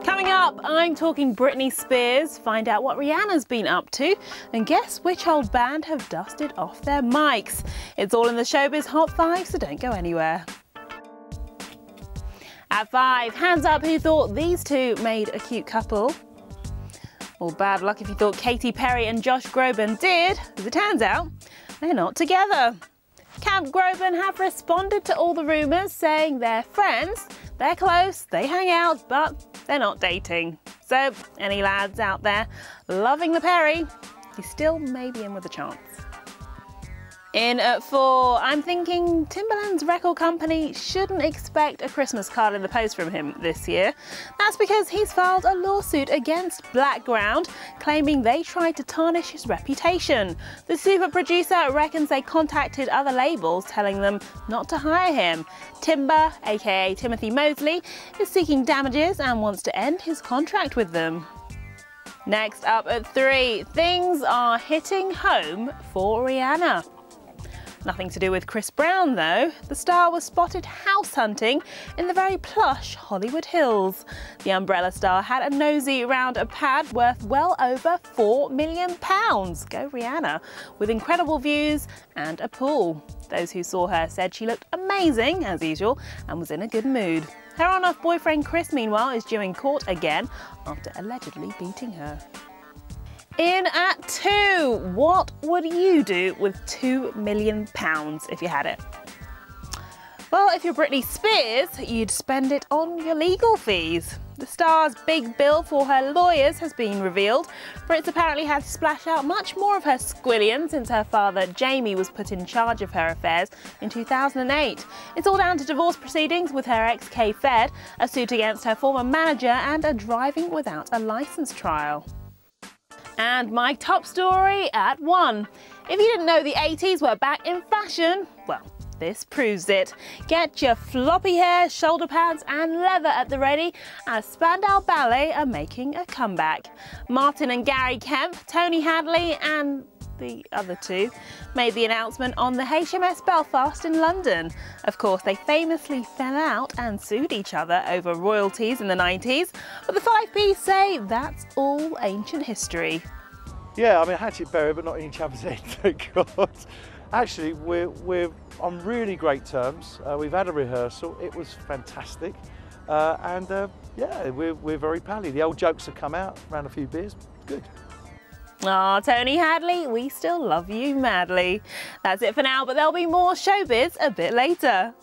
Coming up, I'm talking Britney Spears, find out what Rihanna's been up to, and guess which old band have dusted off their mics. It's all in the Showbiz Hot 5, so don't go anywhere. At 5, hands up who thought these two made a cute couple. Well, bad luck if you thought Katy Perry and Josh Groban did. As it turns out, they're not together. Camp Groban have responded to all the rumours, saying they're friends, they're close, they hang out, but they're not dating. So, any lads out there loving the Perry, he still may be in with a chance. In at 4, I'm thinking Timbaland's record company shouldn't expect a Christmas card in the post from him this year. That's because he's filed a lawsuit against Blackground, claiming they tried to tarnish his reputation. The super producer reckons they contacted other labels telling them not to hire him. Timba, aka Timothy Mosley, is seeking damages and wants to end his contract with them. Next up at 3, things are hitting home for Rihanna. Nothing to do with Chris Brown though. The star was spotted house hunting in the very plush Hollywood Hills. The Umbrella star had a nosy around a pad worth well over £4 million. Go Rihanna! With incredible views and a pool. Those who saw her said she looked amazing as usual and was in a good mood. Her on-off boyfriend Chris, meanwhile, is due in court again after allegedly beating her. In at 2, what would you do with £2 million if you had it? Well, if you're Britney Spears, you'd spend it on your legal fees. The star's big bill for her lawyers has been revealed. Brits apparently had to splash out much more of her squillion since her father Jamie was put in charge of her affairs in 2008. It's all down to divorce proceedings with her ex K Fed, a suit against her former manager and a driving without a licence trial. And my top story at 1. If you didn't know the 80s were back in fashion, well, this proves it. Get your floppy hair, shoulder pads and leather at the ready as Spandau Ballet are making a comeback. Martin and Gary Kemp, Tony Hadley and the other two made the announcement on the HMS Belfast in London. Of course, they famously fell out and sued each other over royalties in the 90s, but the 5P say that's all ancient history. Yeah, I mean, hatchet buried, but not in each other's head, thank God. Actually, we're on really great terms. We've had a rehearsal, it was fantastic. Yeah, we're very pally. The old jokes have come out, around a few beers, good. Aw, Tony Hadley, we still love you madly. That's it for now, but there'll be more showbiz a bit later.